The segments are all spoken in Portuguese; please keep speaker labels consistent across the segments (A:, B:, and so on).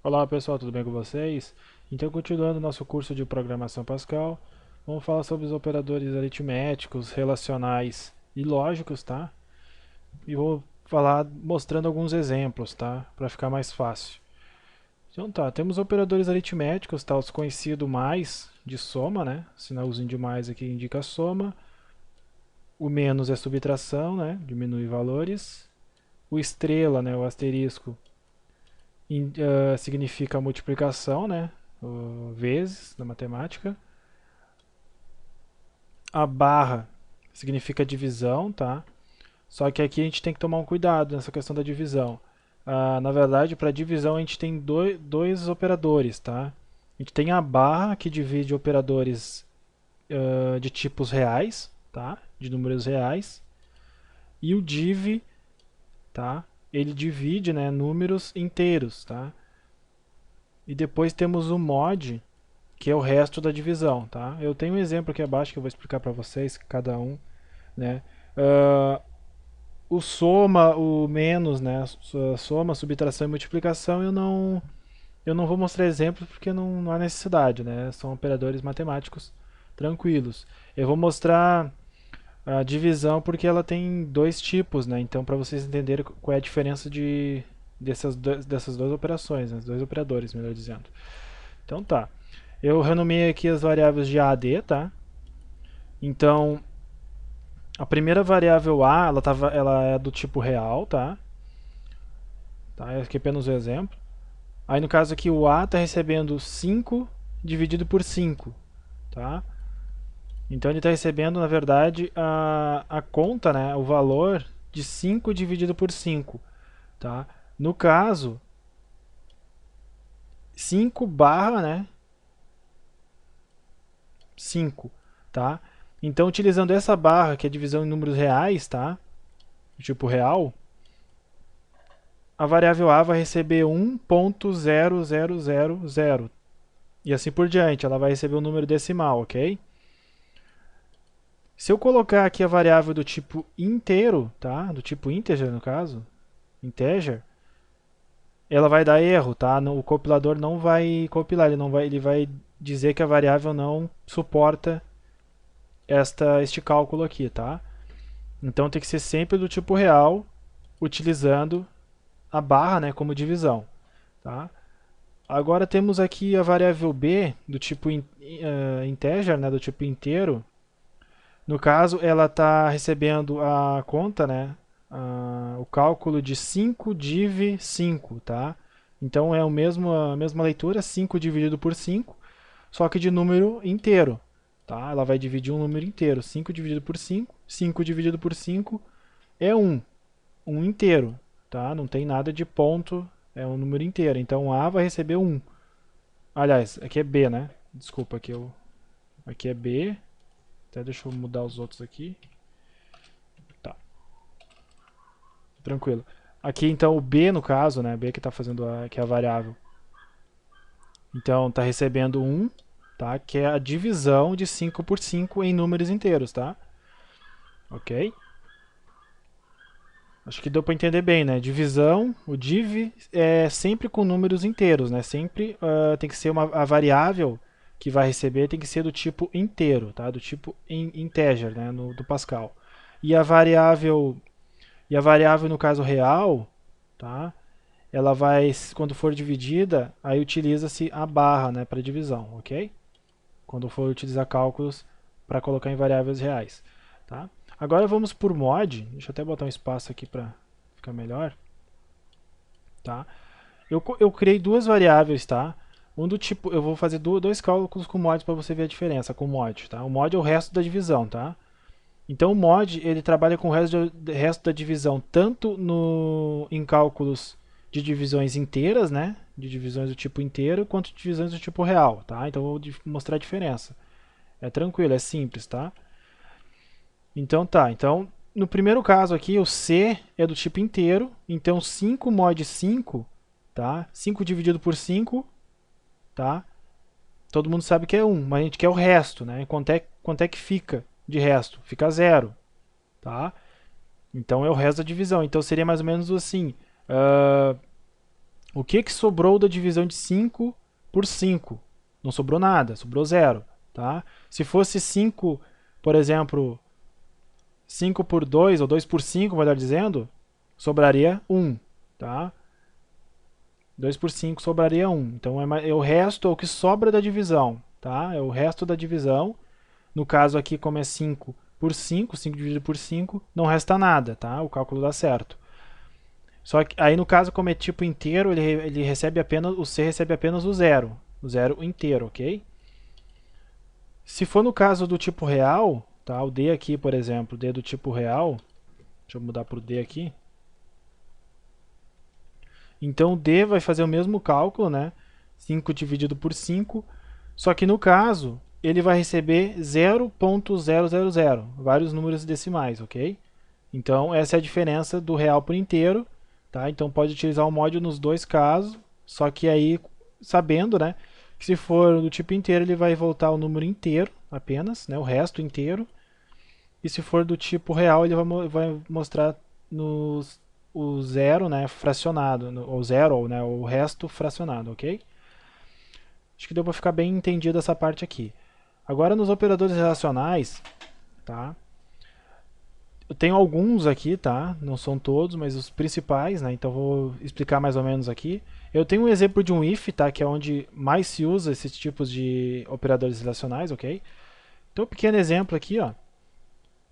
A: Olá pessoal, tudo bem com vocês? Então, continuando nosso curso de Programação Pascal, vamos falar sobre os operadores aritméticos, relacionais e lógicos, tá? E vou falar mostrando alguns exemplos, tá? Para ficar mais fácil. Então tá, temos operadores aritméticos, tá? Os conhecidos mais de soma, né? O sinalzinho de mais aqui indica soma. O menos é subtração, né? Diminui valores. O estrela, né? O asterisco significa multiplicação, né? Vezes na matemática. A barra significa divisão, tá? Só que aqui a gente tem que tomar um cuidado nessa questão da divisão. Na verdade, para divisão a gente tem dois operadores, tá? A gente tem a barra que divide operadores de tipos reais, tá? De números reais. E o div, tá? Ele divide, né, números inteiros, tá? E depois temos o mod, que é o resto da divisão, tá? Eu tenho um exemplo aqui abaixo que eu vou explicar para vocês, cada um, né? O soma, o menos, né? Soma, subtração e multiplicação, eu não vou mostrar exemplos porque não há necessidade, né? São operadores matemáticos tranquilos. Eu vou mostrar a divisão porque ela tem dois tipos, né? Então, para vocês entenderem qual é a diferença dessas duas operações, né? Dois operadores, melhor dizendo. Então tá. Eu renomeei aqui as variáveis de A a D, tá? Então, a primeira variável A, ela é do tipo real, tá? Tá? Aqui é apenas um exemplo. Aí no caso aqui o A está recebendo 5 dividido por 5, tá? Então ele está recebendo, na verdade, a conta, né, o valor de 5 dividido por 5, tá? No caso, 5 barra, né, 5, tá? Então, utilizando essa barra, que é divisão em números reais, tá? Tipo real, a variável A vai receber 1.0000 e assim por diante, ela vai receber um número decimal, ok? Se eu colocar aqui a variável do tipo inteiro, tá? Do tipo integer no caso, integer, ela vai dar erro, tá? O compilador não vai compilar, ele vai dizer que a variável não suporta este cálculo aqui, tá? Então tem que ser sempre do tipo real, utilizando a barra, né, como divisão, tá? Agora temos aqui a variável b do tipo integer, né, do tipo inteiro. No caso, ela está recebendo a conta, né, o cálculo de 5 div 5, tá? Então é a mesma leitura, 5 dividido por 5, só que de número inteiro, tá? Ela vai dividir um número inteiro, 5 dividido por 5, 5 dividido por 5 é 1 inteiro, tá? Não tem nada de ponto, é um número inteiro. Então A vai receber 1. Aliás, aqui é B, né? Desculpa, aqui é B. Até deixa eu mudar os outros aqui. Tá, tranquilo. Aqui então o B no caso, né? B que está fazendo que é a variável. Então está recebendo 1, tá? Que é a divisão de 5 por 5 em números inteiros, tá? Ok? Acho que deu para entender bem, né? Divisão, o div é sempre com números inteiros, né? Sempre tem que ser a variável que vai receber tem que ser do tipo inteiro, tá? Do tipo integer, né? Do Pascal. E a variável no caso real, tá? Ela vai, quando for dividida, aí utiliza-se a barra, né, para divisão, ok? Quando for utilizar cálculos para colocar em variáveis reais, tá? Agora vamos por mod. Deixa eu até botar um espaço aqui para ficar melhor, tá? Eu criei duas variáveis, tá? Um do tipo, eu vou fazer dois cálculos com mod para você ver a diferença com mod, tá? O mod é o resto da divisão, tá? Então o mod ele trabalha com o resto da divisão tanto em cálculos de divisões inteiras, né? De divisões do tipo inteiro, quanto de divisões do tipo real, tá? Então eu vou mostrar a diferença. É tranquilo, é simples, tá? Então tá, então no primeiro caso aqui o C é do tipo inteiro, então 5 mod 5, tá? 5 dividido por 5, tá? Todo mundo sabe que é 1, mas a gente quer o resto, né? Quanto é que fica de resto? Fica 0, tá? Então é o resto da divisão. Então seria mais ou menos assim: O que sobrou da divisão de 5 por 5? Não sobrou nada, sobrou 0. Tá? Se fosse 5, por exemplo, 5 por 2, ou 2 por 5, melhor dizendo, sobraria 1. Tá? 2 por 5 sobraria 1. Então é o resto, é o que sobra da divisão. Tá? É o resto da divisão. No caso aqui, como é 5 por 5, 5 dividido por 5, não resta nada. Tá? O cálculo dá certo. Só que aí no caso, como é tipo inteiro, ele recebe apenas, o C recebe apenas o zero inteiro, ok? Se for no caso do tipo real, tá? O D aqui, por exemplo, D do tipo real, deixa eu mudar para o D aqui. Então o D vai fazer o mesmo cálculo, né? 5 dividido por 5, só que no caso ele vai receber 0.000, vários números decimais, ok? Então essa é a diferença do real por inteiro. Tá? Então pode utilizar o mod nos dois casos, só que aí, sabendo, né, que se for do tipo inteiro, ele vai voltar o número inteiro apenas, né, o resto inteiro. E se for do tipo real, ele vai mostrar o zero, né, fracionado, ou zero, né, o resto fracionado, ok? Acho que deu para ficar bem entendido essa parte aqui. Agora nos operadores relacionais, tá? Eu tenho alguns aqui, tá? Não são todos, mas os principais, né? Então vou explicar mais ou menos aqui. Eu tenho um exemplo de um if, tá? Que é onde mais se usa esses tipos de operadores relacionais, ok? Então um pequeno exemplo aqui, ó.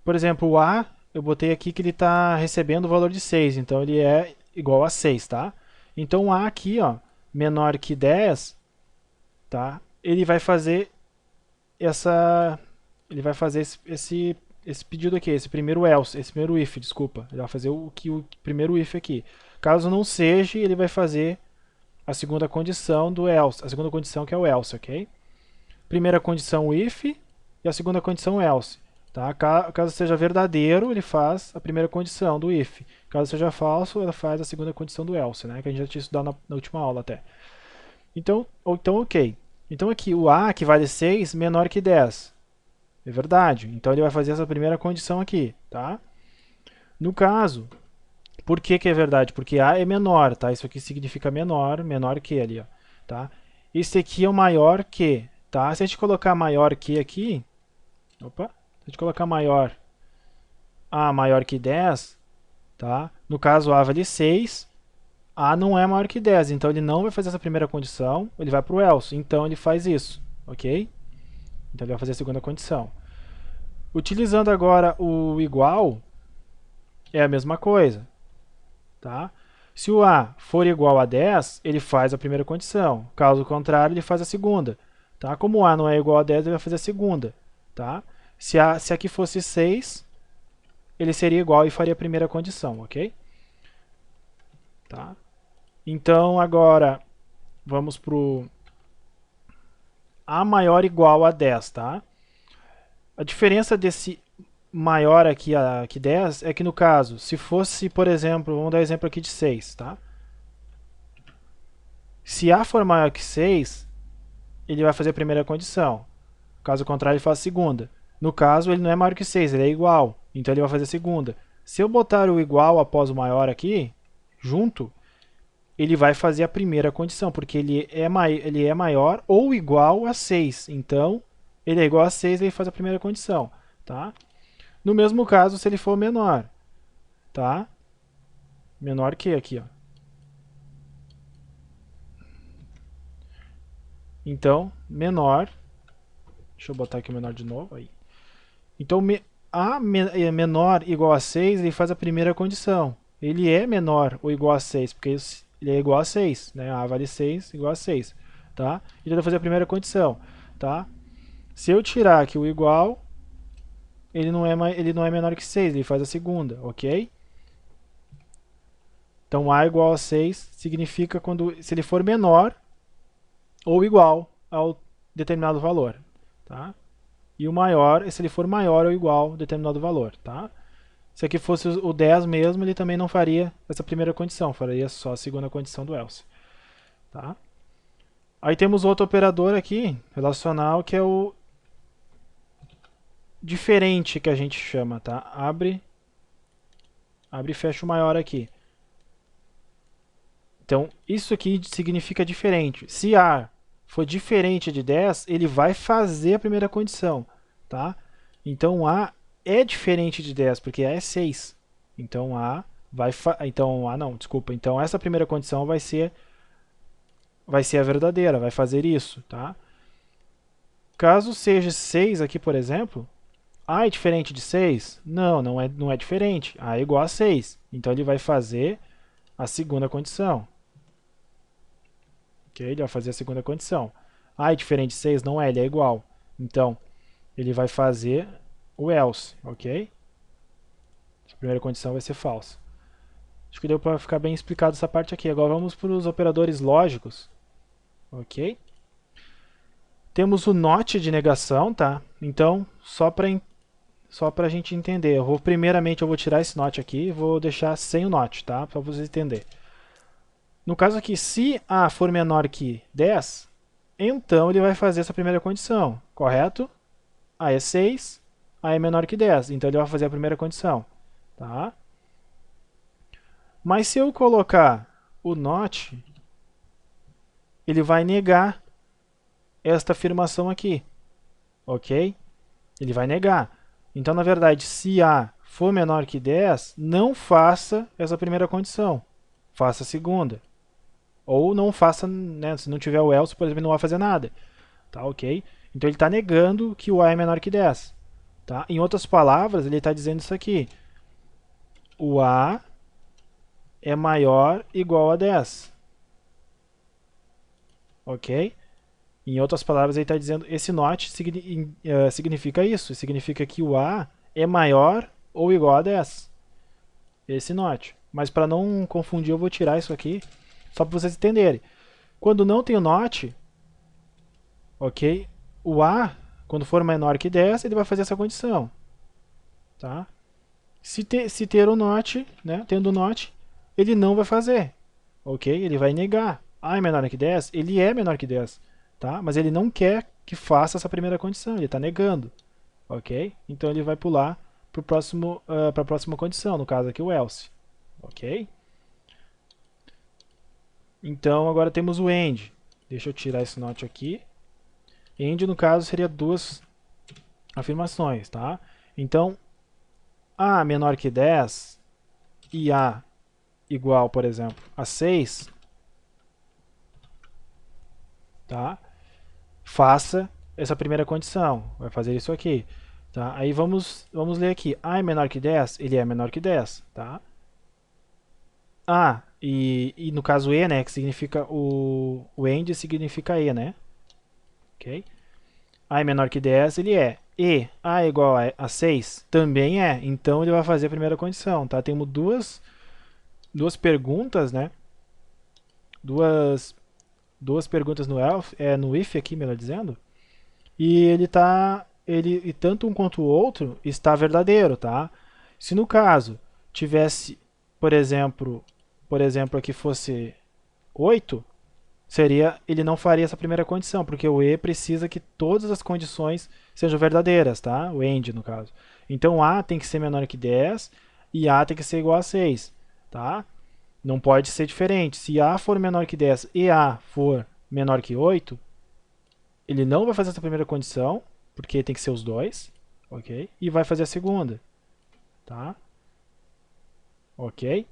A: Por exemplo, o A, eu botei aqui que ele está recebendo o valor de 6, então ele é igual a 6, tá? Então o A aqui, ó, menor que 10, tá? Ele vai fazer esse pedido aqui, esse primeiro else, esse primeiro if, desculpa. Ele vai fazer o primeiro if aqui. Caso não seja, ele vai fazer a segunda condição do else, a segunda condição que é o else, ok? Primeira condição o if e a segunda condição o else. Tá? Caso seja verdadeiro, ele faz a primeira condição do if. Caso seja falso, ela faz a segunda condição do else, né? Que a gente já tinha estudado na última aula até. Então, ok. Então aqui, o A, que vale 6, menor que 10. É verdade. Então ele vai fazer essa primeira condição aqui, tá? No caso, por que é verdade? Porque A é menor, tá? Isso aqui significa menor, menor que ali, ó, tá? Esse aqui é o maior que, tá? Se a gente colocar maior que aqui, opa, se a gente colocar maior, A maior que 10, tá? No caso, A vale 6, A não é maior que 10, então ele não vai fazer essa primeira condição, ele vai para o else, então ele faz isso, ok? Então ele vai fazer a segunda condição. Utilizando agora o igual, é a mesma coisa. Tá? Se o A for igual a 10, ele faz a primeira condição. Caso contrário, ele faz a segunda. Tá? Como o A não é igual a 10, ele vai fazer a segunda. Tá? Se aqui fosse 6, ele seria igual e faria a primeira condição, ok? Tá? Então, agora, vamos para o A maior igual a 10, tá? A diferença desse maior aqui que 10 é que no caso, se fosse, por exemplo, vamos dar exemplo aqui de 6, tá? Se A for maior que 6, ele vai fazer a primeira condição. Caso contrário, ele faz a segunda. No caso, ele não é maior que 6, ele é igual, então ele vai fazer a segunda. Se eu botar o igual após o maior aqui, junto, ele vai fazer a primeira condição, porque ele é maior ou igual a 6. Então, ele é igual a 6, ele faz a primeira condição, tá? No mesmo caso, se ele for menor, tá? Menor que aqui, ó. Então, menor. Deixa eu botar aqui o menor de novo. Aí. Então, A menor igual a 6, ele faz a primeira condição. Ele é menor ou igual a 6, porque ele é igual a 6. Né? A vale 6, igual a 6. Tá? Então, ele vai fazer a primeira condição. Tá? Se eu tirar aqui o igual, ele não é menor que 6, ele faz a segunda, ok? Então, A igual a 6 significa se ele for menor ou igual ao determinado valor. Tá? E o maior é se ele for maior ou igual a determinado valor. Tá? Se aqui fosse o 10 mesmo, ele também não faria essa primeira condição, faria só a segunda condição do else. Tá? Aí temos outro operador aqui, relacional, que é o diferente que a gente chama. Tá? Abre e fecha o maior aqui. Então, isso aqui significa diferente. Se A for diferente de 10, ele vai fazer a primeira condição, tá? Então, A é diferente de 10, porque A é 6. Então, Então, essa primeira condição vai ser a verdadeira, vai fazer isso, tá? Caso seja 6 aqui, por exemplo, A é diferente de 6? Não, não é diferente. A é igual a 6. Então, ele vai fazer a segunda condição. Ok? Ele vai fazer a segunda condição. A é diferente de 6? Não é, ele é igual. Então, ele vai fazer o else, ok? A primeira condição vai ser falsa. Acho que deu para ficar bem explicado essa parte aqui. Agora vamos para os operadores lógicos. Ok? Temos o not de negação, tá? Então, só para a gente entender, primeiramente eu vou tirar esse not aqui e vou deixar sem o not, tá? Para vocês entenderem. No caso aqui, se A for menor que 10, então ele vai fazer essa primeira condição, correto? A é 6, A é menor que 10, então ele vai fazer a primeira condição, tá? Mas se eu colocar o not, ele vai negar esta afirmação aqui, ok? Ele vai negar. Então, na verdade, se A for menor que 10, não faça essa primeira condição, faça a segunda. Ou não faça, né, se não tiver o else, por exemplo, não vai fazer nada. Tá, ok? Então ele está negando que o A é menor que 10. Tá? Em outras palavras, ele está dizendo isso aqui. O A é maior ou igual a 10. Ok? Em outras palavras, ele está dizendo esse not significa isso. Significa que o A é maior ou igual a 10. Esse not. Mas para não confundir, eu vou tirar isso aqui, só para vocês entenderem. Quando não tem o not, ok? O A, quando for menor que 10, ele vai fazer essa condição. Tá? Se ter o not, né, tendo o not, ele não vai fazer. Ok? Ele vai negar. A é menor que 10? Ele é menor que 10. Tá? Mas ele não quer que faça essa primeira condição. Ele está negando. Ok? Então ele vai pular para a próxima condição, no caso aqui o else. Ok? Então agora temos o end. Deixa eu tirar esse not aqui. End, no caso, seria duas afirmações, tá? Então, A menor que 10 e A igual, por exemplo, a 6, tá? Faça essa primeira condição. Vai fazer isso aqui. Tá? Aí vamos ler aqui. A é menor que 10? Ele é menor que 10. Tá? A, e no caso E, né, que significa o end significa E, né? Ok? A é menor que 10, ele é. E A é igual a 6, também é. Então ele vai fazer a primeira condição, tá? Temos duas perguntas, né? Duas perguntas no if aqui, melhor dizendo. E e tanto um quanto o outro está verdadeiro, tá? Se no caso tivesse, por exemplo aqui fosse 8, ele não faria essa primeira condição, porque o E precisa que todas as condições sejam verdadeiras, tá? O AND, no caso. Então, A tem que ser menor que 10 e A tem que ser igual a 6, tá? Não pode ser diferente. Se A for menor que 10 e A for menor que 8, ele não vai fazer essa primeira condição, porque tem que ser os dois, ok? E vai fazer a segunda, tá? Ok?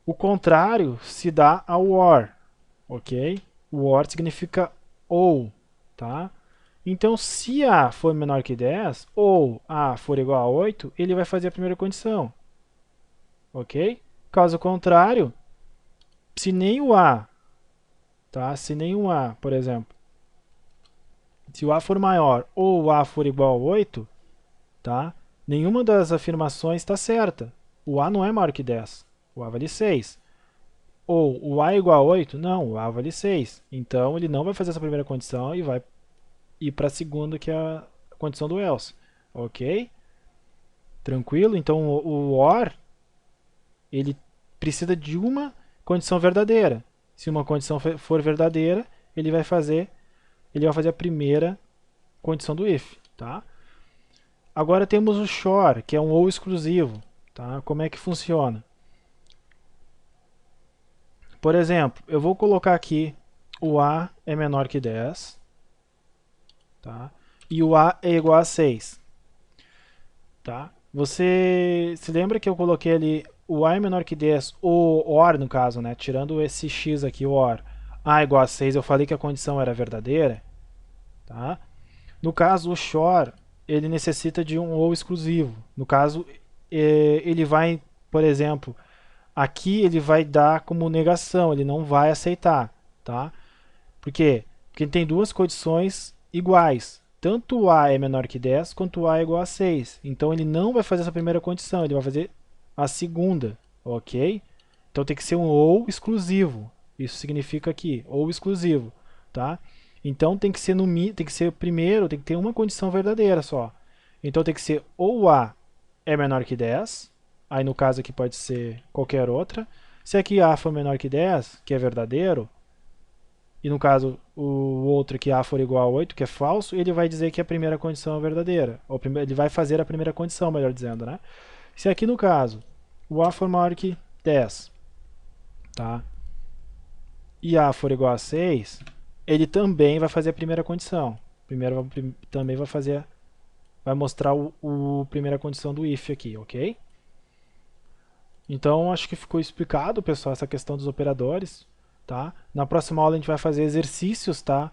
A: O contrário se dá ao OR, ok? O OR significa ou, tá? Então, se A for menor que 10 ou A for igual a 8, ele vai fazer a primeira condição, ok? Caso contrário, se nem o A, tá? Se nem o A, por exemplo, se o A for maior ou o A for igual a 8, tá? Nenhuma das afirmações está certa. O A não é maior que 10, o A vale 6. Ou o A é igual a 8? Não, o A vale 6. Então ele não vai fazer essa primeira condição e vai ir para a segunda, que é a condição do else. Ok? Tranquilo? Então o OR ele precisa de uma condição verdadeira. Se uma condição for verdadeira, ele vai fazer a primeira condição do if. Tá? Agora temos o SHOR, que é um ou exclusivo. Tá? Como é que funciona? Por exemplo, eu vou colocar aqui o A é menor que 10, tá? E o A é igual a 6. Tá? Você se lembra que eu coloquei ali o A é menor que 10, o OR no caso, né? Tirando esse X aqui, o OR. A igual a 6, eu falei que a condição era verdadeira. Tá? No caso, o XOR, ele necessita de um OU exclusivo. No caso, ele vai, por exemplo, aqui ele vai dar como negação, ele não vai aceitar. Tá? Por quê? Porque tem duas condições iguais. Tanto o A é menor que 10, quanto o A é igual a 6. Então ele não vai fazer essa primeira condição, ele vai fazer a segunda, ok? Então tem que ser um OU exclusivo. Isso significa aqui, OU exclusivo, tá? Então tem que ser tem que ser primeiro, tem que ter uma condição verdadeira só. Então tem que ser ou o A é menor que 10, aí no caso aqui pode ser qualquer outra. Se aqui A for menor que 10, que é verdadeiro, e no caso o outro que A for igual a 8, que é falso, ele vai dizer que a primeira condição é verdadeira. Ou ele vai fazer a primeira condição, melhor dizendo, né? Se aqui no caso o A for maior que 10, tá? E A for igual a 6, ele também vai fazer a primeira condição. Primeiro também vai mostrar o primeira condição do if aqui, ok? Então acho que ficou explicado, pessoal, essa questão dos operadores. Tá? Na próxima aula a gente vai fazer exercícios, tá?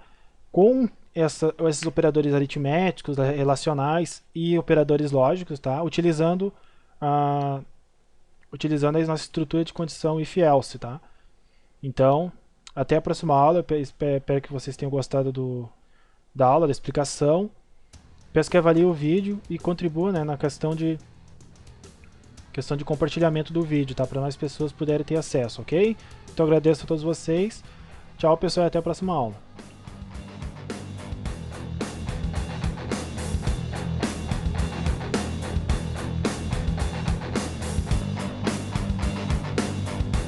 A: Com esses operadores aritméticos, relacionais e operadores lógicos, tá? Utilizando a nossa estrutura de condição if-else. Tá? Então, até a próxima aula. Eu espero que vocês tenham gostado da aula, da explicação. Peço que avaliem o vídeo e contribua, né, na questão de compartilhamento do vídeo, tá? Para mais pessoas poderem ter acesso, ok? Então agradeço a todos vocês. Tchau, pessoal, e até a próxima aula.